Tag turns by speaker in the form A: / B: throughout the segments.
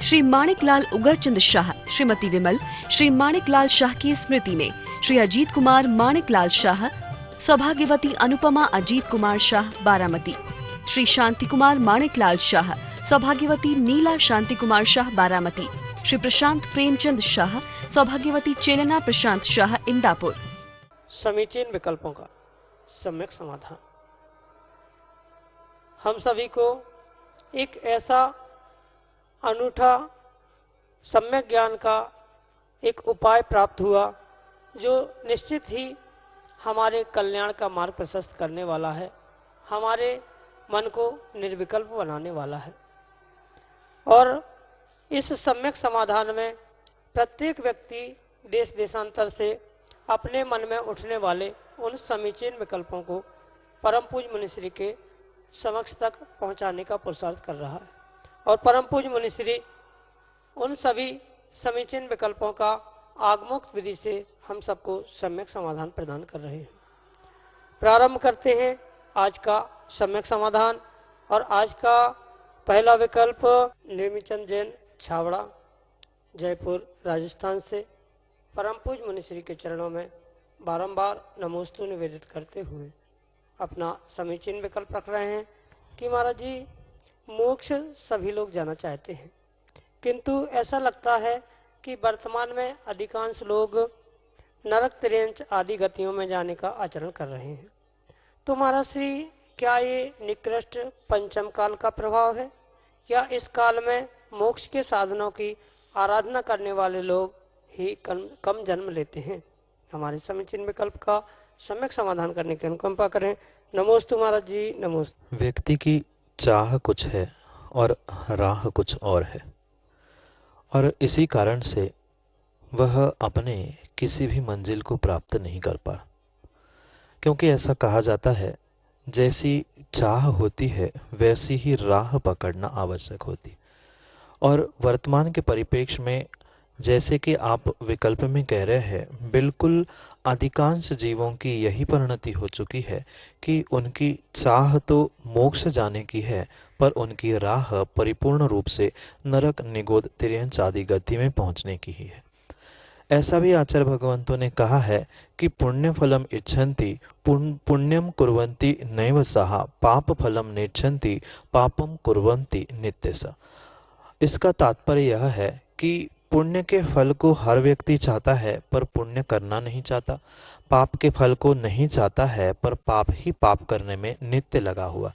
A: श्री माणिकलाल उगरचंद शाह, श्रीमती विमल, श्री माणिकलाल शाह की स्मृति में श्री अजीत कुमार माणिकलाल शाह, सौभाग्यवती अनुपमा अजीत कुमार शाह बारामती, श्री शांति कुमार माणिकलाल शाह, सौभाग्यवती नीला शांति कुमार शाह बारामती, श्री प्रशांत प्रेमचंद शाह, सौभाग्यवती चेलना प्रशांत शाह इंदापुर।
B: समीचीन विकल्पों का सम्यक समाधान। हम सभी को एक ऐसा अनूठा सम्यक ज्ञान का एक उपाय प्राप्त हुआ जो निश्चित ही हमारे कल्याण का मार्ग प्रशस्त करने वाला है, हमारे मन को निर्विकल्प बनाने वाला है। और इस सम्यक समाधान में प्रत्येक व्यक्ति देश देशांतर से अपने मन में उठने वाले उन समीचीन विकल्पों को परम पूज्य मुनिश्री के समक्ष तक पहुंचाने का पुरुषार्थ कर रहा है। और परम पूज्य मुनिश्री उन सभी समीचीन विकल्पों का आगमोक्त विधि से हम सबको सम्यक समाधान प्रदान कर रहे हैं। प्रारंभ करते हैं आज का सम्यक समाधान। और आज का पहला विकल्प नेमीचंद जैन छावड़ा, जयपुर, राजस्थान से परम पूज्य मुनिश्री के चरणों में बारंबार नमोस्तु निवेदित करते हुए अपना समीचीन विकल्प रख रहे हैं कि महाराज जी, मोक्ष सभी लोग जाना चाहते हैं, किंतु ऐसा लगता है कि वर्तमान में अधिकांश लोग नरक, त्रियंच आदि गतियों में जाने का आचरण कर रहे हैं। तो महाराज श्री, क्या ये निकृष्ट पंचम काल का प्रभाव है या इस काल में मोक्ष के साधनों की आराधना करने वाले लोग ही कम जन्म लेते हैं? हमारे समीचीन विकल्प का सम्यक समाधान करने की अनुकंपा करें। नमोस्तु महाराज जी, नमोस्तु।
C: व्यक्ति की चाह कुछ है और राह कुछ और है, और इसी कारण से वह अपने किसी भी मंजिल को प्राप्त नहीं कर पा, क्योंकि ऐसा कहा जाता है जैसी चाह होती है वैसी ही राह पकड़ना आवश्यक होती। और वर्तमान के परिप्रेक्ष्य में जैसे कि आप विकल्प में कह रहे हैं, बिल्कुल अधिकांश जीवों की यही परिणति हो चुकी है कि उनकी चाह तो मोक्ष जाने की है, पर उनकी राह परिपूर्ण रूप से नरक, निगोद, तिर्यंच आदि गति में पहुंचने की ही है। ऐसा भी आचार्य भगवंतों ने कहा है कि पुण्य फलम इच्छन्ति पुण्यम कुर्वन्ति नैव सहा, पाप फलम नेच्छन्ति पापम कुर्वन्ति नित्यसा। इसका तात्पर्य यह है कि पुण्य के फल को हर व्यक्ति चाहता है पर पुण्य करना नहीं चाहता, पाप के फल को नहीं चाहता है पर पाप ही पाप करने में नित्य लगा हुआ।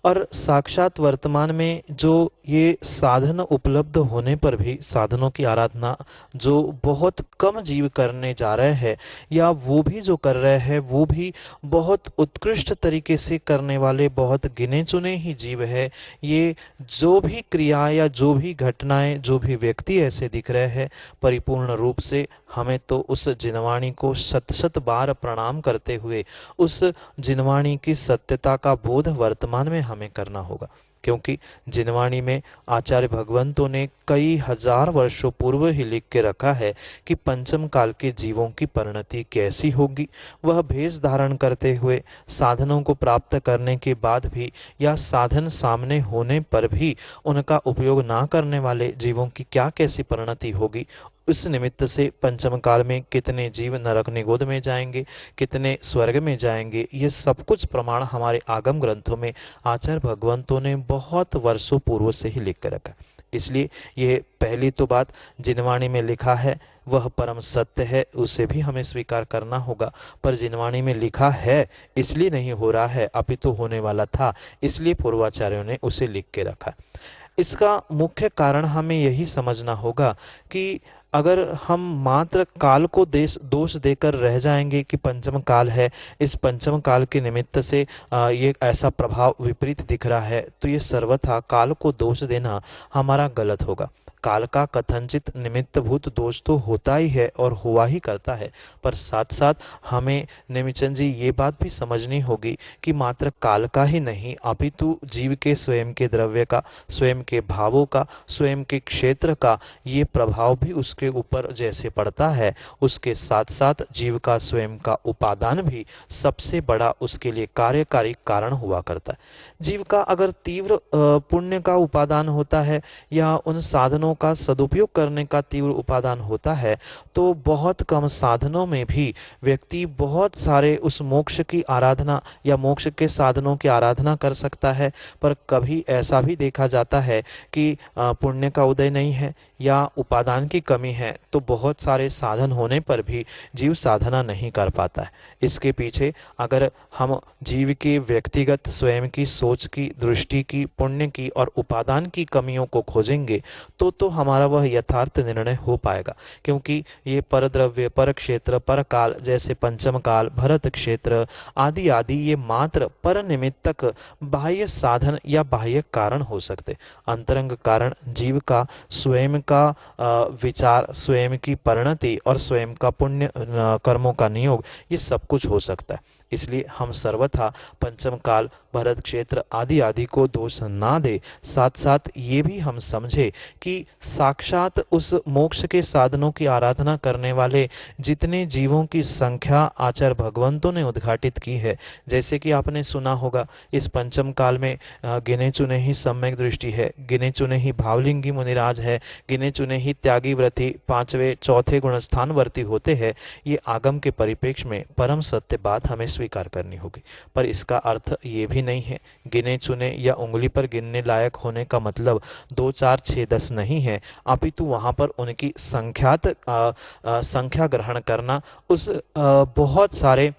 C: और साक्षात वर्तमान में जो ये साधन उपलब्ध होने पर भी साधनों की आराधना जो बहुत कम जीव करने जा रहे हैं, या वो भी जो कर रहे हैं वो भी बहुत उत्कृष्ट तरीके से करने वाले बहुत गिने चुने ही जीव है। ये जो भी क्रिया या जो भी घटनाएं, जो भी व्यक्ति ऐसे दिख रहे हैं, परिपूर्ण रूप से हमें तो उस जिनवाणी को शत शत बार प्रणाम करते हुए उस जिनवाणी की सत्यता का बोध वर्तमान में हमें करना होगा। क्योंकि जिनवाणी में आचार्य भगवंतों ने कई हजार वर्षों पूर्व ही लिख के रखा है कि पंचम काल के जीवों की परिणति कैसी होगी। वह भेष धारण करते हुए साधनों को प्राप्त करने के बाद भी या साधन सामने होने पर भी उनका उपयोग ना करने वाले जीवों की क्या कैसी परिणति होगी। उस निमित्त से पंचम काल में कितने जीव नरक निगोद में जाएंगे, कितने स्वर्ग में जाएंगे, ये सब कुछ प्रमाण हमारे आगम ग्रंथों में आचार्य भगवंतों ने बहुत वर्षों पूर्व से ही लिख कर रखा। इसलिए ये पहली तो बात जिनवाणी में लिखा है वह परम सत्य है, उसे भी हमें स्वीकार करना होगा। पर जिनवाणी में लिखा है इसलिए नहीं हो रहा है, अपितु होने वाला था, इसलिए पूर्वाचार्यों ने उसे लिख के रखा। इसका मुख्य कारण हमें यही समझना होगा कि अगर हम मात्र काल को दोष देकर रह जाएंगे कि पंचम काल है, इस पंचम काल के निमित्त से ये ऐसा प्रभाव विपरीत दिख रहा है, तो ये सर्वथा काल को दोष देना हमारा गलत होगा। काल का कथनचित निमित्तभूत दोष तो होता ही है और हुआ ही करता है, पर साथ साथ हमें नेमिचंद जी ये बात भी समझनी होगी कि मात्र काल का ही नहीं अपितु जीव के स्वयं के द्रव्य का, स्वयं के भावों का, स्वयं के क्षेत्र का ये प्रभाव भी उसके ऊपर जैसे पड़ता है, उसके साथ साथ जीव का स्वयं का उपादान भी सबसे बड़ा उसके लिए कार्यकारी कारण हुआ करता है। जीव का अगर तीव्र पुण्य का उपादान होता है या उन साधनों साधनों का सदुपयोग करने का तीव्र उपादान होता है तो बहुत कम साधनों में भी व्यक्ति बहुत सारे उस मोक्ष की आराधना या मोक्ष के साधनों की आराधना कर सकता है। पर कभी ऐसा भी देखा जाता है कि पुण्य का उदय नहीं है या उपादान की कमी है तो बहुत सारे साधन होने पर भी जीव साधना नहीं कर पाता है। इसके पीछे अगर हम जीव के व्यक्तिगत स्वयं की सोच की, दृष्टि की, पुण्य की और उपादान की कमियों को खोजेंगे तो हमारा वह यथार्थ निर्णय हो पाएगा। क्योंकि ये पर द्रव्य, पर क्षेत्र, पर काल जैसे पंचम काल, भरत क्षेत्र आदि आदि ये मात्र पर निमित्तक बाह्य साधन या बाह्य कारण हो सकते। अंतरंग कारण जीव का स्वयं का विचार, स्वयं की परिणति और स्वयं का पुण्य कर्मों का नियोग, ये सब कुछ हो सकता है। इसलिए हम सर्वथा पंचम काल, भरत क्षेत्र आदि आदि को दोष ना दे, साथ साथ ये भी हम समझे कि साक्षात उस मोक्ष के साधनों की आराधना करने वाले जितने जीवों की संख्या आचार्य भगवंतों ने उद्घाटित की है, जैसे कि आपने सुना होगा इस पंचम काल में गिने चुने ही सम्यक दृष्टि है, गिने चुने ही भावलिंगी मुनिराज है, गिने चुने ही त्यागी व्रति, पांचवें चौथे गुणस्थान वर्ती होते हैं। ये आगम के परिप्रेक्ष्य में परम सत्य बात हमें स्वीकार करनी होगी। पर इसका अर्थ ये भी नहीं है गिने चुने या उंगली पर गिनने लायक होने का मतलब 2, 4, 6, 10 नहीं है, अपितु वहाँ पर उनकी संख्या ग्रहण करना उस बहुत सारे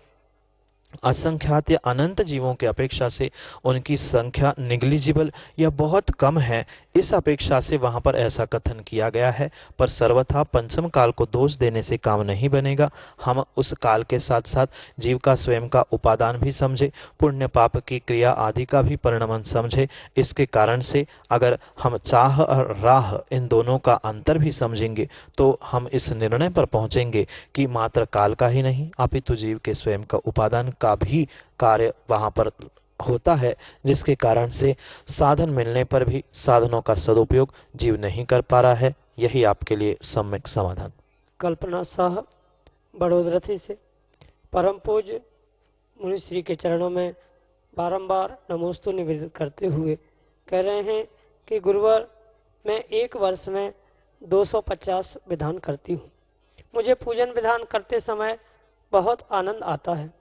C: असंख्यात या अनंत जीवों की अपेक्षा से उनकी संख्या निग्लिजिबल या बहुत कम है, इस अपेक्षा से वहाँ पर ऐसा कथन किया गया है। पर सर्वथा पंचम काल को दोष देने से काम नहीं बनेगा। हम उस काल के साथ साथ जीव का स्वयं का उपादान भी समझे, पुण्य पाप की क्रिया आदि का भी परिणमन समझे। इसके कारण से अगर हम चाह और राह इन दोनों का अंतर भी समझेंगे तो हम इस निर्णय पर पहुँचेंगे कि मात्र काल का ही नहीं अपितु जीव के स्वयं का उपादान का भी कार्य वहाँ पर होता है, जिसके कारण से साधन मिलने पर भी साधनों का सदुपयोग जीव नहीं कर पा रहा है। यही आपके लिए सम्यक समाधान।
B: कल्पना शाह बड़ोदरथी से परम पूज्य मुनिश्री के चरणों में बारंबार नमोस्तु निवेदित करते हुए कह रहे हैं कि गुरुवर, मैं एक वर्ष में 250 विधान करती हूँ। मुझे पूजन विधान करते समय बहुत आनंद आता है।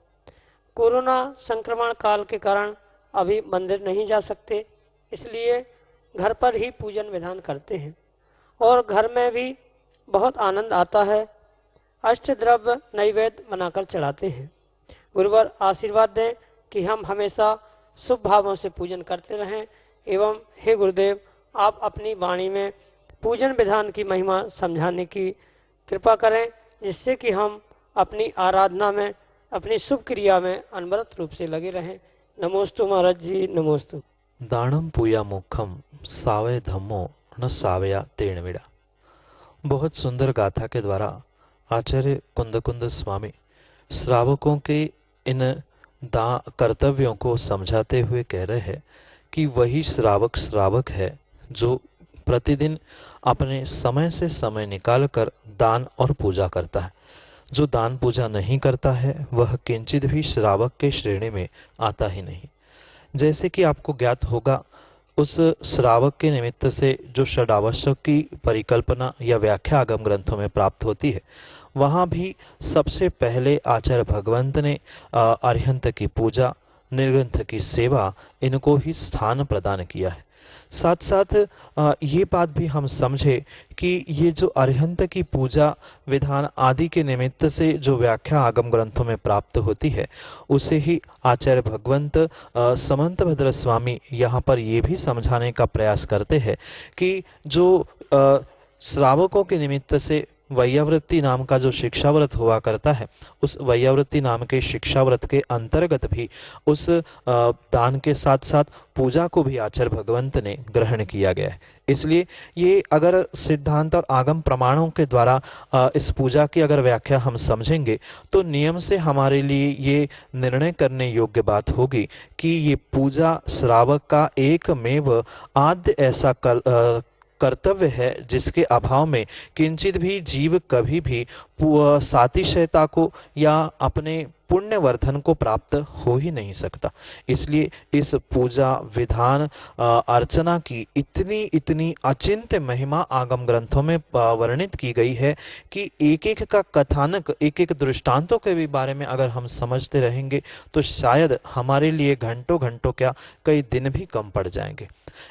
B: कोरोना संक्रमण काल के कारण अभी मंदिर नहीं जा सकते, इसलिए घर पर ही पूजन विधान करते हैं और घर में भी बहुत आनंद आता है। अष्टद्रव्य नैवेद्य बनाकर चढ़ाते हैं। गुरुवर आशीर्वाद दें कि हम हमेशा शुभ भावों से पूजन करते रहें एवं हे गुरुदेव, आप अपनी वाणी में पूजन विधान की महिमा समझाने की कृपा करें, जिससे कि हम अपनी आराधना में, अपनी शुभ क्रिया में अनवरत रूप से लगे रहें। नमोस्तु महाराज जी, नमोस्तु।
C: दानम पूया मुखम सावय धम्मो न सावया तेणविड़ा। बहुत सुंदर गाथा के द्वारा आचार्य कुंद स्वामी श्रावकों के इन कर्तव्यों को समझाते हुए कह रहे हैं कि वही श्रावक है जो प्रतिदिन अपने समय से समय निकालकर दान और पूजा करता है। जो दान पूजा नहीं करता है वह किंचित भी श्रावक के श्रेणी में आता ही नहीं। जैसे कि आपको ज्ञात होगा, उस श्रावक के निमित्त से जो षडावश्यक की परिकल्पना या व्याख्या आगम ग्रंथों में प्राप्त होती है, वहाँ भी सबसे पहले आचार्य भगवंत ने अरिहंत की पूजा, निर्ग्रंथ की सेवा, इनको ही स्थान प्रदान किया है। साथ साथ ये बात भी हम समझे कि ये जो अरिहंत की पूजा विधान आदि के निमित्त से जो व्याख्या आगम ग्रंथों में प्राप्त होती है, उसे ही आचार्य भगवंत समंत भद्र स्वामी यहाँ पर ये भी समझाने का प्रयास करते हैं कि जो श्रावकों के निमित्त से वैयावृत्ति नाम का जो शिक्षाव्रत हुआ करता है, उस वैयावृत्ति नाम के शिक्षाव्रत के अंतर्गत भी उस दान के साथ साथ पूजा को भी आचार्य भगवंत ने ग्रहण किया गया है। इसलिए ये अगर सिद्धांत और आगम प्रमाणों के द्वारा इस पूजा की अगर व्याख्या हम समझेंगे तो नियम से हमारे लिए ये निर्णय करने योग्य बात होगी कि ये पूजा श्रावक का एकमेव आद्य ऐसा कर्तव्य है जिसके अभाव में किंचित भी जीव कभी भी सातिशयता को या अपने पुण्यवर्धन को प्राप्त हो ही नहीं सकता। इसलिए इस पूजा विधान अर्चना की इतनी इतनी अचिंत्य महिमा आगम ग्रंथों में वर्णित की गई है कि एक एक का कथानक, एक एक दृष्टांतों के भी बारे में अगर हम समझते रहेंगे तो शायद हमारे लिए घंटों घंटों क्या कई दिन भी कम पड़ जाएंगे।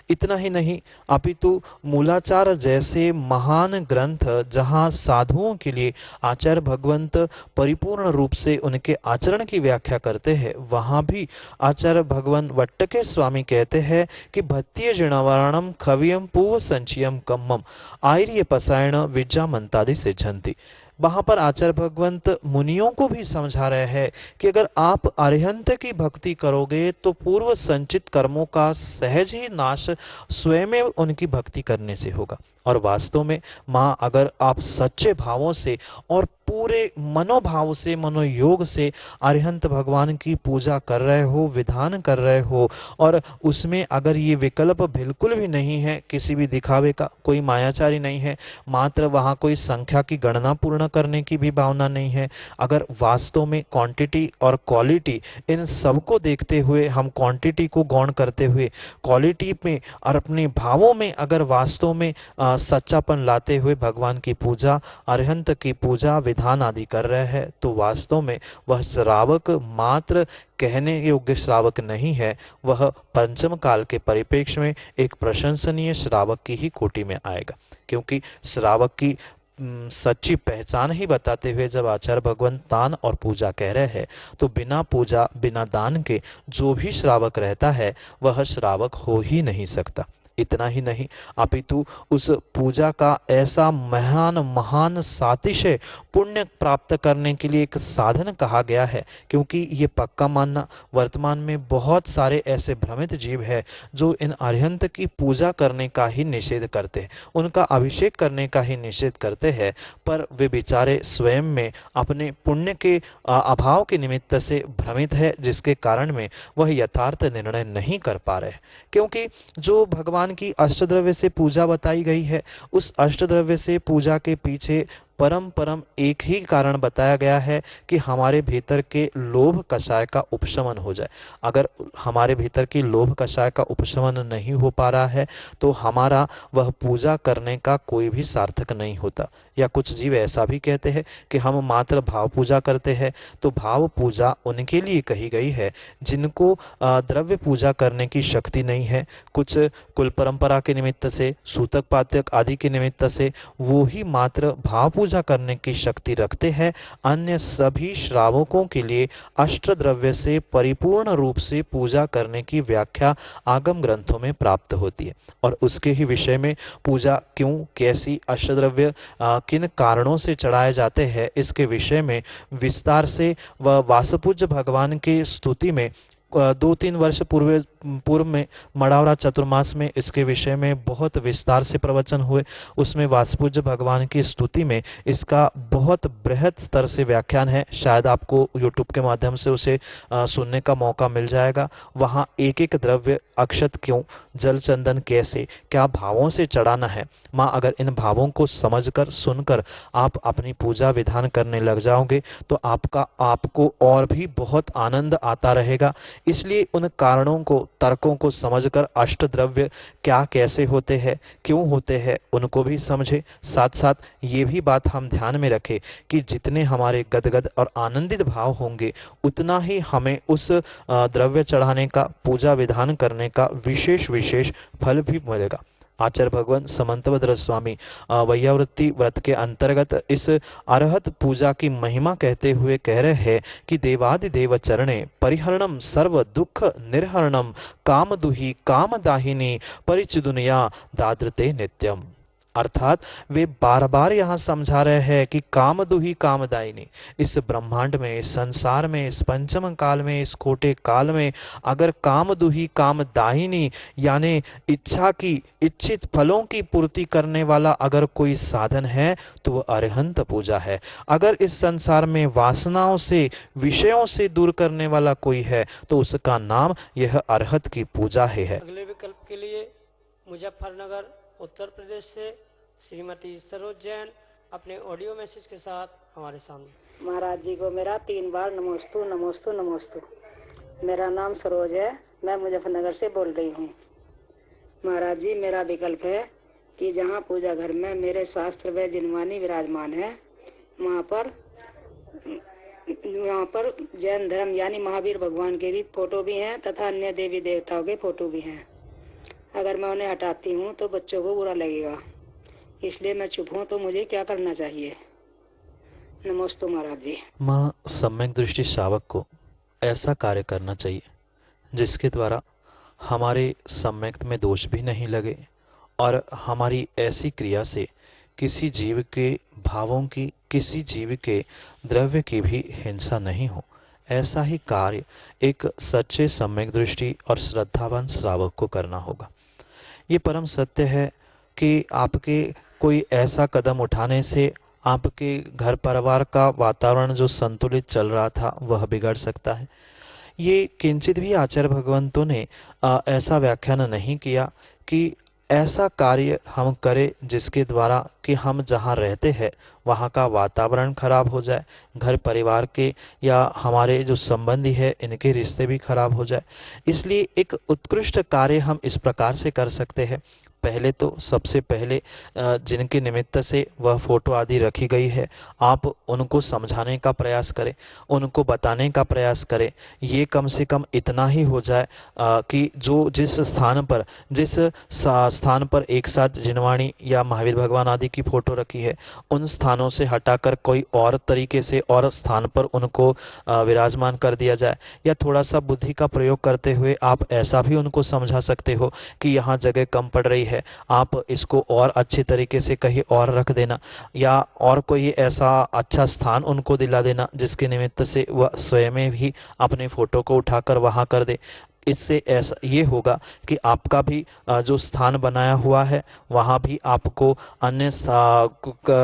C: इतना ही नहीं, अपितु मूलाचार जैसे महान ग्रंथ जहाँ साधुओं के लिए आचार्य भगवंत परिपूर्ण रूप से उनके आचरण की व्याख्या करते हैं, वहाँ भी आचार्य भगवान वट्टके स्वामी कहते हैं कि भत्तीय जिणवारणम खवियम पूव संचयम कम्मम आर्य पसायण विज्जा मंतादि से झंती। वहाँ पर आचार्य भगवंत मुनियों को भी समझा रहे हैं कि अगर आप अरिहंत की भक्ति करोगे तो पूर्व संचित कर्मों का सहज ही नाश स्वयं उनकी भक्ति करने से होगा। और वास्तव में माँ, अगर आप सच्चे भावों से और पूरे मनोभाव से, मनोयोग से अरिहंत भगवान की पूजा कर रहे हो, विधान कर रहे हो, और उसमें अगर ये विकल्प बिल्कुल भी नहीं है, किसी भी दिखावे का, कोई मायाचारी नहीं है, मात्र वहाँ कोई संख्या की गणना पूर्ण करने की भी भावना नहीं है, अगर वास्तव में क्वांटिटी और क्वालिटी इन सबको देखते हुए, हम क्वांटिटी को गौण करते हुए क्वालिटी में और अपने भावों में अगर वास्तव में सच्चापन लाते हुए भगवान की पूजा, अरिहंत की पूजा विधान आदि कर रहे हैं, तो वास्तव में वह श्रावक मात्र कहने योग्य श्रावक नहीं है, वह पंचम काल के परिप्रेक्ष्य में एक प्रशंसनीय श्रावक की ही कोटि में आएगा। क्योंकि श्रावक की सच्ची पहचान ही बताते हुए जब आचार्य भगवान दान और पूजा कह रहे हैं, तो बिना पूजा बिना दान के जो भी श्रावक रहता है वह श्रावक हो ही नहीं सकता। इतना ही नहीं, अपितु उस पूजा का ऐसा महान सातिशय पुण्य प्राप्त करने के लिए एक साधन कहा गया है। क्योंकि ये पक्का मानना, वर्तमान में बहुत सारे ऐसे भ्रमित जीव है जो इन अरिहंत की पूजा करने का ही निषेध करते हैं, उनका अभिषेक करने का ही निषेध करते हैं, पर वे बेचारे स्वयं में अपने पुण्य के अभाव के निमित्त से भ्रमित है, जिसके कारण में वह यथार्थ निर्णय नहीं कर पा रहे। क्योंकि जो भगवान की अष्टद्रव्य से पूजा बताई गई है, उस अष्टद्रव्य से पूजा के पीछे परम एक ही कारण बताया गया है कि हमारे भीतर के लोभ कषाय का उपशमन हो जाए। अगर हमारे भीतर की लोभ कषाय का उपशमन नहीं हो पा रहा है तो हमारा वह पूजा करने का कोई भी सार्थक नहीं होता। या कुछ जीव ऐसा भी कहते हैं कि हम मात्र भाव पूजा करते हैं, तो भाव पूजा उनके लिए कही गई है जिनको द्रव्य पूजा करने की शक्ति नहीं है। कुछ कुल परंपरा के निमित्त से, सूतक पातक आदि के निमित्त से वो ही मात्र भाव पूजा करने की शक्ति रखते हैं। अन्य सभी श्रावकों के लिए अष्टद्रव्य से परिपूर्ण रूप से पूजा करने की व्याख्या आगम ग्रंथों में प्राप्त होती है। और उसके ही विषय में पूजा क्यों, कैसी, अष्टद्रव्य किन कारणों से चढ़ाए जाते हैं, इसके विषय में विस्तार से व वासपूज्य भगवान की स्तुति में 2-3 वर्ष पूर्व में मड़ावरा चतुर्मास में इसके विषय में बहुत विस्तार से प्रवचन हुए। उसमें वासपूज्य भगवान की स्तुति में इसका बहुत बृहद स्तर से व्याख्यान है। शायद आपको YouTube के माध्यम से उसे सुनने का मौका मिल जाएगा। वहाँ एक एक द्रव्य, अक्षत क्यों, जल चंदन कैसे, क्या भावों से चढ़ाना है, माँ अगर इन भावों को समझकर सुनकर आप अपनी पूजा विधान करने लग जाओगे तो आपको और भी बहुत आनंद आता रहेगा। इसलिए उन कारणों को, तर्कों को समझकर अष्टद्रव्य क्या, कैसे होते हैं, क्यों होते हैं, उनको भी समझे। साथ साथ ये भी बात हम ध्यान में रखें कि जितने हमारे गदगद और आनंदित भाव होंगे उतना ही हमें उस द्रव्य चढ़ाने का, पूजा विधान करने का विशेष फल भी मिलेगा। आचार्य भगवान समंतभद्र स्वामी वैयावृत्ति व्रत के अंतर्गत इस अरहत पूजा की महिमा कहते हुए कह रहे हैं कि देवादिदेव चरणे परिहरणम सर्व दुख निर्हरणम कामदुही कामदाहिनी परिचिदुनिया दाद्रते नित्यम। अर्थात वे बार बार यहाँ समझा रहे हैं कि कामदुही कामदायिनी, इस ब्रह्मांड में, इस संसार में, इस पंचम काल में, इस कोटे काल में अगर कामदुही कामदायिनी यानी इच्छा की, इच्छित फलों की पूर्ति करने वाला अगर कोई साधन है तो वह अरिहंत पूजा है। अगर इस संसार में वासनाओं से, विषयों से दूर करने वाला कोई है तो उसका नाम यह अरहत की पूजा है।
B: अगले विकल्प के लिए मुजफ्फरनगर उत्तर प्रदेश से श्रीमती सरोज जैन, अपने ऑडियो मैसेज के साथ हमारे सामने।
D: महाराज जी को मेरा 3 बार नमोस्तु नमोस्तु नमोस्तु। मेरा नाम सरोज है, मैं मुजफ्फरनगर से बोल रही हूँ। महाराज जी, मेरा विकल्प है कि जहाँ पूजा घर में मेरे शास्त्र व जिनवानी विराजमान है, वहाँ पर जैन धर्म यानी महावीर भगवान के भी फोटो भी हैं तथा अन्य देवी देवताओं के फोटो भी हैं। अगर मैं उन्हें हटाती हूँ तो बच्चों को बुरा लगेगा, इसलिए मैं चुप हूँ। तो मुझे क्या करना चाहिए? नमस्ते महाराज जी।
C: माँ सम्यक दृष्टि श्रावक को ऐसा कार्य करना चाहिए जिसके द्वारा हमारे सम्यक्त में दोष भी नहीं लगे और हमारी ऐसी क्रिया से किसी जीव के भावों की, किसी जीव के द्रव्य की भी हिंसा नहीं हो। ऐसा ही कार्य एक सच्चे सम्यक दृष्टि और श्रद्धावान श्रावक को करना होगा। ये परम सत्य है कि आपके कोई ऐसा कदम उठाने से आपके घर परिवार का वातावरण जो संतुलित चल रहा था वह बिगड़ सकता है। ये किंचित भी आचार्य भगवंतों ने ऐसा व्याख्यान नहीं किया कि ऐसा कार्य हम करें जिसके द्वारा कि हम जहाँ रहते हैं वहाँ का वातावरण खराब हो जाए, घर परिवार के या हमारे जो संबंधी है इनके रिश्ते भी खराब हो जाए। इसलिए एक उत्कृष्ट कार्य हम इस प्रकार से कर सकते हैं। पहले तो सबसे पहले जिनके निमित्त से वह फोटो आदि रखी गई है, आप उनको समझाने का प्रयास करें, उनको बताने का प्रयास करें। ये कम से कम इतना ही हो जाए कि जो जिस स्थान पर एक साथ जिनवाणी या महावीर भगवान आदि की फोटो रखी है, उन स्थानों से हटाकर कोई और तरीके से और स्थान पर उनको विराजमान कर दिया जाए। या थोड़ा सा बुद्धि का प्रयोग करते हुए आप ऐसा भी उनको समझा सकते हो कि यहाँ जगह कम पड़ रही है, आप इसको और अच्छी तरीके से कहीं और रख देना, या और कोई ऐसा अच्छा स्थान उनको दिला देना जिसके निमित्त से वह स्वयं भी अपने फोटो को उठाकर वहाँ कर दे। इससे ऐसा ये होगा कि आपका भी जो स्थान बनाया हुआ है वहाँ भी आपको अन्य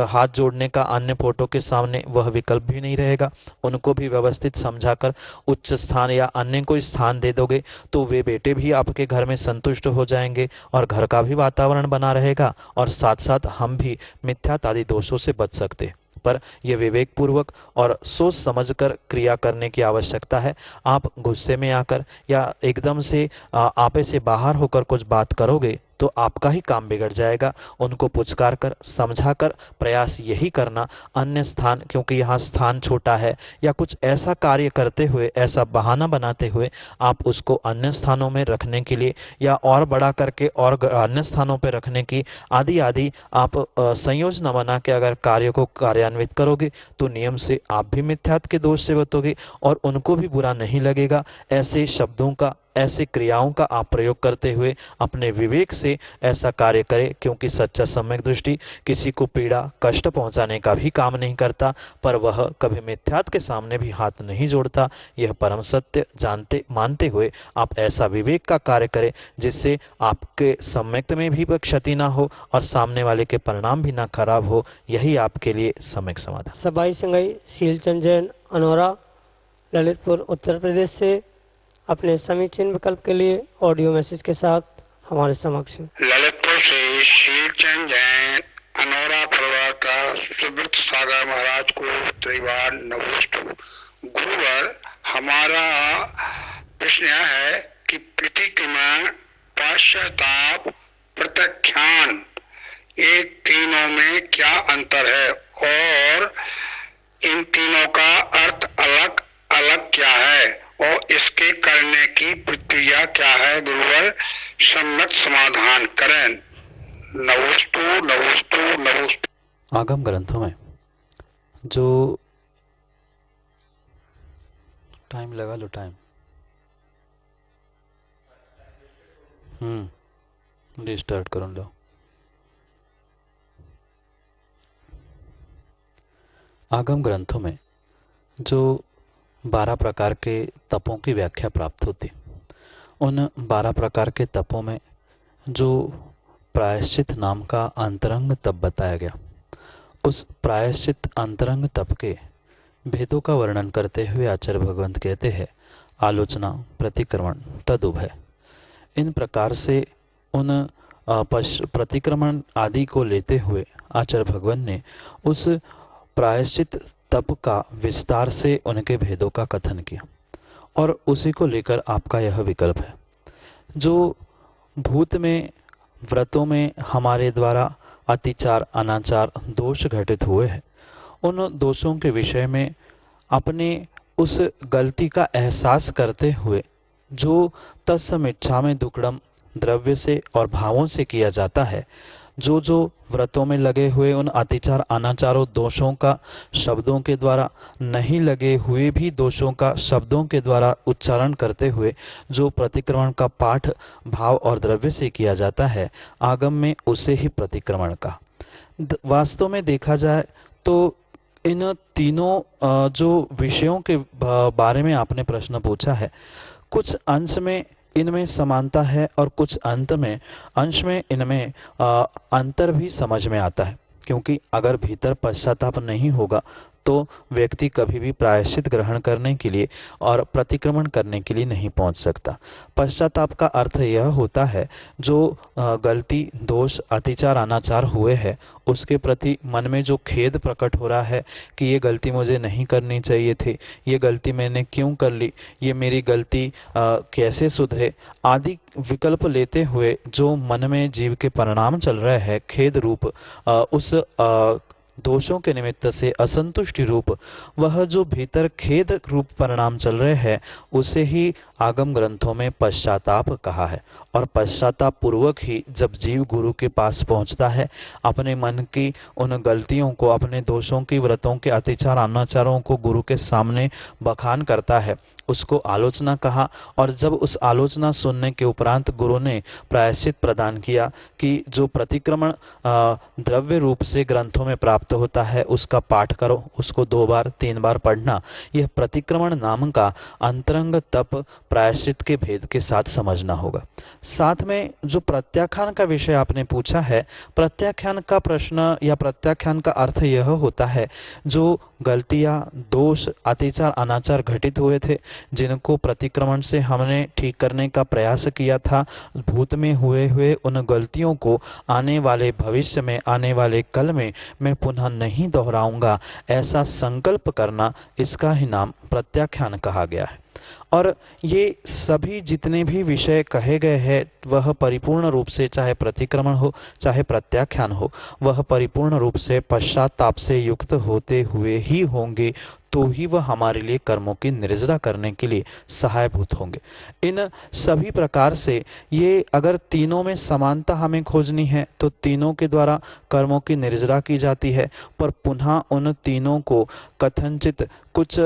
C: हाथ जोड़ने का अन्य फोटो के सामने वह विकल्प भी नहीं रहेगा। उनको भी व्यवस्थित समझाकर उच्च स्थान या अन्य कोई स्थान दे दोगे तो वे बेटे भी आपके घर में संतुष्ट हो जाएंगे और घर का भी वातावरण बना रहेगा और साथ साथ हम भी मिथ्यात आदि दोषों से बच सकते। पर यह विवेकपूर्वक और सोच समझकर क्रिया करने की आवश्यकता है। आप गुस्से में आकर या एकदम से आपे से बाहर होकर कुछ बात करोगे तो आपका ही काम बिगड़ जाएगा। उनको पुचकार कर समझाकर प्रयास यही करना, अन्य स्थान, क्योंकि यहाँ स्थान छोटा है या कुछ ऐसा कार्य करते हुए, ऐसा बहाना बनाते हुए आप उसको अन्य स्थानों में रखने के लिए या और बड़ा करके और अन्य स्थानों पर रखने की आदि आदि आप संयोजना बना के अगर कार्य को कार्यान्वित करोगे तो नियम से आप भी मिथ्यात्व के दोष से बचोगे और उनको भी बुरा नहीं लगेगा। ऐसे शब्दों का, ऐसे क्रियाओं का आप प्रयोग करते हुए अपने विवेक से ऐसा कार्य करें, क्योंकि सच्चा सम्यक दृष्टि किसी को पीड़ा कष्ट पहुंचाने का भी काम नहीं करता, पर वह कभी मिथ्यात्व के सामने भी हाथ नहीं जोड़ता। यह परम सत्य जानते मानते हुए आप ऐसा विवेक का कार्य करें जिससे आपके सम्यक्त में भी क्षति ना हो और सामने वाले के परिणाम भी ना खराब हो। यही आपके लिए सम्यक समाधान।
B: सबाई संगई शीलचंद जैन, अनौरा, ललितपुर, उत्तर प्रदेश से अपने समीचीन विकल्प के लिए ऑडियो मैसेज के साथ हमारे समक्ष।
E: ललितपुर से शीलचंद जैन, अनौरा परिवार का सुब्रत सागर महाराज को त्रिवार नमोस्तु। गुरुवर, हमारा प्रश्न यह है कि प्रतिक्रमण, पाश्चाताप, प्रत्याख्यान, ये तीनों में क्या अंतर है और इन तीनों का अर्थ अलग अलग क्या है और इसके करने की प्रक्रिया क्या है? गुरुवर, सम्यक समाधान करें। नमोस्तु नमोस्तु नमोस्तु।
C: आगम ग्रंथों में जो टाइम लगा लो, टाइम रिस्टार्ट करो लो। आगम ग्रंथों में जो 12 प्रकार के तपों की व्याख्या प्राप्त होती, उन 12 प्रकार के तपों में जो प्रायश्चित नाम का अंतरंग तप बताया गया, उस प्रायश्चित अंतरंग तप के भेदों का वर्णन करते हुए आचार्य भगवंत कहते हैं, आलोचना, प्रतिक्रमण, तदुभय। इन प्रकार से उन प्रतिक्रमण आदि को लेते हुए आचार्य भगवान ने उस प्रायश्चित तप का विस्तार से उनके भेदों का कथन किया और उसी को लेकर आपका यह विकल्प है। जो भूत में व्रतों में हमारे द्वारा अतिचार अनाचार दोष घटित हुए हैं, उन दोषों के विषय में अपने उस गलती का एहसास करते हुए जो तत्समिच्छामि दुक्कडम द्रव्य से और भावों से किया जाता है, जो व्रतों में लगे हुए उन अतिचार अनाचारों दोषों का शब्दों के द्वारा, नहीं लगे हुए भी दोषों का शब्दों के द्वारा उच्चारण करते हुए जो प्रतिक्रमण का पाठ भाव और द्रव्य से किया जाता है आगम में, उसे ही प्रतिक्रमण का। वास्तव में देखा जाए तो इन तीनों जो विषयों के बारे में आपने प्रश्न पूछा है, कुछ अंश में इनमें समानता है और कुछ अंश में इनमें अंतर भी समझ में आता है, क्योंकि अगर भीतर पश्चाताप नहीं होगा तो व्यक्ति कभी भी प्रायश्चित ग्रहण करने के लिए और प्रतिक्रमण करने के लिए नहीं पहुंच सकता। पश्चाताप का अर्थ यह होता है जो गलती दोष अतिचार अनाचार हुए हैं उसके प्रति मन में जो खेद प्रकट हो रहा है कि ये गलती मुझे नहीं करनी चाहिए थी, ये गलती मैंने क्यों कर ली, ये मेरी गलती कैसे सुधरे आदि विकल्प लेते हुए जो मन में जीव के परिणाम चल रहे हैं खेद रूप उस दोषों के निमित्त से असंतुष्टि रूप वह जो भीतर खेद रूप परिणाम चल रहे हैं उसे ही आगम ग्रंथों में पश्चाताप कहा है। और पश्चाताप पूर्वक ही जब जीव गुरु के पास पहुंचता है, अपने मन की उन गलतियों को, अपने दोषों की व्रतों के अतिचार अनाचारों को गुरु के सामने बखान करता है, उसको आलोचना कहा। और जब उस आलोचना सुनने के उपरांत गुरु ने प्रायश्चित प्रदान किया कि जो प्रतिक्रमण द्रव्य रूप से ग्रंथों में प्राप्त होता है उसका पाठ करो, उसको 2 बार 3 बार पढ़ना। यह प्रतिक्रमण नाम का अंतरंग तप प्रायश्चित के भेद के साथ समझना होगा। साथ में जो प्रत्याख्यान का विषय आपने पूछा है, प्रत्याख्यान का प्रश्न या प्रत्याख्यान का अर्थ यह होता है जो गलतियां दोष अतिचार अनाचार घटित हुए थे, जिनको प्रतिक्रमण से हमने ठीक करने का प्रयास किया था, भूत में हुए उन गलतियों को आने वाले भविष्य में, आने वाले कल में मैं पुनः नहीं दोहराऊंगा, ऐसा संकल्प करना, इसका ही नाम प्रत्याख्यान कहा गया है। और ये सभी जितने भी विषय कहे गए हैं वह परिपूर्ण रूप से, चाहे प्रतिक्रमण हो चाहे प्रत्याख्यान हो, वह परिपूर्ण रूप से पश्चाताप से युक्त होते हुए ही होंगे, तो ही वह हमारे लिए कर्मों की निर्जरा करने के लिए सहायभूत होंगे। इन सभी प्रकार से ये अगर तीनों में समानता हमें खोजनी है तो तीनों के द्वारा कर्मों की निर्जरा की जाती है, पर पुनः उन तीनों को कथनचित कुछ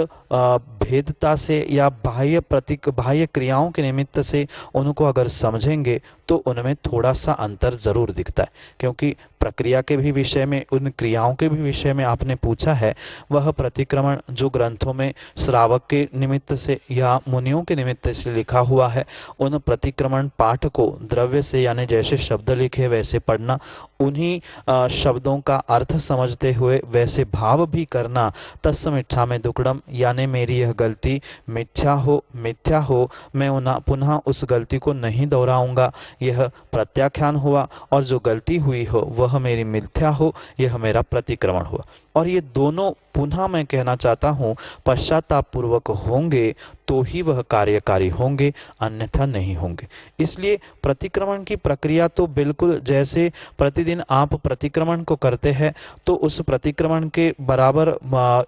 C: भेदता से या बाह्य क्रियाओं के निमित्त से उनको अगर समझेंगे तो उनमें थोड़ा सा अंतर जरूर दिखता है, क्योंकि प्रक्रिया के भी विषय में, उन क्रियाओं के भी विषय में आपने पूछा है। वह प्रतिक्रमण जो ग्रंथों में श्रावक के निमित्त से या मुनियों के निमित्त से लिखा हुआ है, उन प्रतिक्रमण पाठ को द्रव्य से यानी जैसे शब्द लिखे वैसे पढ़ना, उन्हीं शब्दों का अर्थ समझते हुए वैसे भाव भी करना। तत्समिच्छामि दुक्कडम यानी मेरी यह गलती मिथ्या हो, मैं पुनः उस गलती को नहीं दोहराऊंगा, यह प्रत्याख्यान हुआ। और जो गलती हुई हो वह मेरी मिथ्या हो, यह मेरा प्रतिक्रमण हुआ। और ये दोनों पुनः मैं कहना चाहता हूँ पश्चाताप पूर्वक होंगे तो ही वह कार्यकारी होंगे, अन्यथा नहीं होंगे। इसलिए प्रतिक्रमण की प्रक्रिया तो बिल्कुल जैसे प्रतिदिन आप प्रतिक्रमण को करते हैं तो उस प्रतिक्रमण के बराबर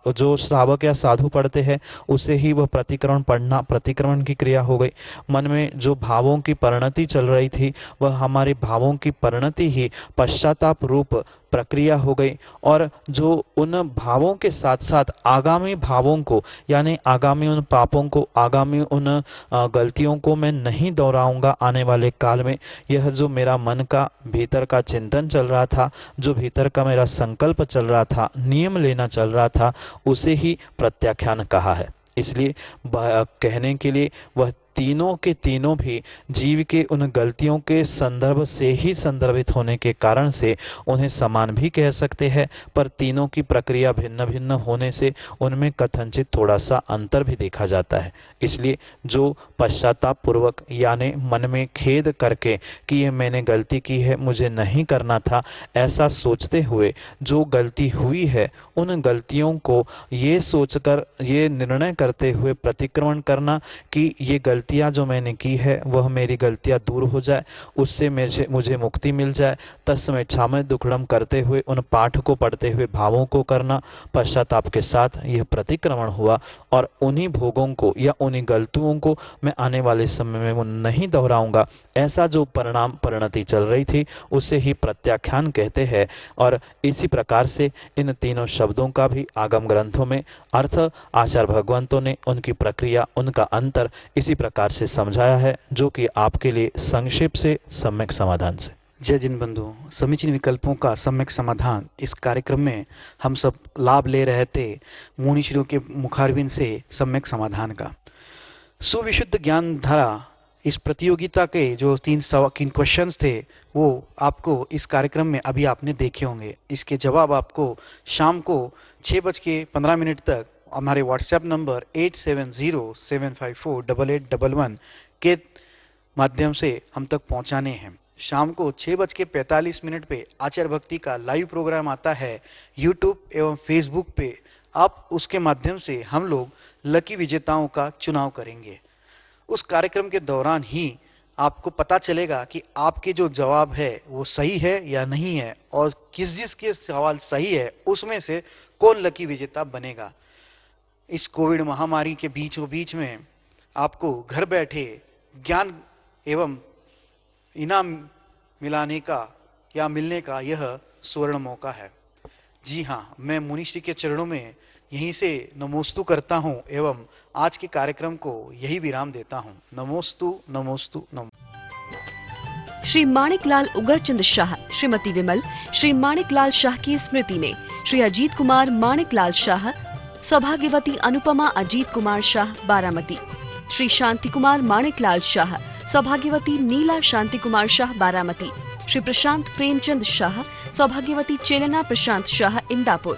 C: जो श्रावक या साधु पढ़ते हैं उसे ही वह प्रतिक्रमण पढ़ना प्रतिक्रमण की क्रिया हो गई। मन में जो भावों की परिणति चल रही थी वह हमारी भावों की परिणति ही पश्चाताप रूप प्रक्रिया हो गई। और जो उन भावों के साथ साथ आगामी भावों को यानी आगामी उन पापों को, आगामी उन गलतियों को मैं नहीं दोहराऊंगा आने वाले काल में, यह जो मेरा मन का भीतर का चिंतन चल रहा था, जो भीतर का मेरा संकल्प चल रहा था, नियम लेना चल रहा था, उसे ही प्रत्याख्यान कहा है। इसलिए कहने के लिए वह तीनों के तीनों भी जीव के उन गलतियों के संदर्भ से ही संदर्भित होने के कारण से उन्हें समान भी कह सकते हैं, पर तीनों की प्रक्रिया भिन्न भिन्न होने से उनमें कथनचित थोड़ा सा अंतर भी देखा जाता है। इसलिए जो पश्चाताप पूर्वक यानी मन में खेद करके कि यह मैंने गलती की है, मुझे नहीं करना था, ऐसा सोचते हुए जो गलती हुई है उन गलतियों को ये सोचकर ये निर्णय करते हुए प्रतिक्रमण करना कि ये गलतियां जो मैंने की है वह मेरी गलतियां दूर हो जाए, उससे मुझे मुक्ति मिल जाए, तत्समय क्षामय दुक्कडम करते हुए उन पाठ को पढ़ते हुए भावों को करना। पश्चाताप के साथ यह प्रतिक्रमण हुआ और उन्हीं भोगों को या उन्हीं गलतियों को मैं आने वाले समय में वो नहीं दोहराऊंगा, ऐसा जो परिणति चल रही थी उसे ही प्रत्याख्यान कहते हैं। और इसी प्रकार से इन तीनों शब्दों का भी आगम ग्रंथों में अर्थ आचार्य भगवंतों ने उनकी प्रक्रिया, उनका अंतर इसी प्रकार से समझाया है, जो कि आपके लिए संक्षेप से सम्यक समाधान से।
F: जय जिन बंधु, समीचीन विकल्पों का सम्यक समाधान इस कार्यक्रम में हम सब लाभ ले रहे थे मुनिश्रियों के मुखारविंद से सम्यक समाधान का। सुविशुद्ध ज्ञान धारा इस प्रतियोगिता के जो तीन क्वेश्चंस थे वो आपको इस कार्यक्रम में अभी आपने देखे होंगे। इसके जवाब आपको शाम को 6:15 तक हमारे व्हाट्सएप नंबर 8707548811 के माध्यम से हम तक पहुंचाने हैं। शाम को 6:45 पे आचार्य भक्ति का लाइव प्रोग्राम आता है यूट्यूब एवं फेसबुक पे। आप उसके माध्यम से हम लोग लकी विजेताओं का चुनाव करेंगे। उस कार्यक्रम के दौरान ही आपको पता चलेगा कि आपके जो जवाब है वो सही है या नहीं है, और जिसके सवाल सही है उसमें से कौन लकी विजेता बनेगा। इस कोविड महामारी के बीच में आपको घर बैठे ज्ञान एवं इनाम मिलाने का या मिलने का यह स्वर्ण मौका है। जी हाँ, मैं मुनिश्री के चरणों में यहीं से नमोस्तु करता हूँ एवं आज के कार्यक्रम को यही विराम देता हूँ। नमोस्तु नमोस्तु नमो।
A: श्री माणिकलाल उगरचंद शाह, श्रीमती विमल, श्री माणिकलाल शाह की स्मृति में श्री अजीत कुमार माणिकलाल शाह, सौभाग्यवती अनुपमा अजीत कुमार शाह बारामती, श्री शांति कुमार माणिकलाल शाह, सौभाग्यवती नीला शांति कुमार शाह बारामती, श्री प्रशांत प्रेमचंद शाह, सौभाग्यवती चेलना प्रशांत शाह इंदापुर,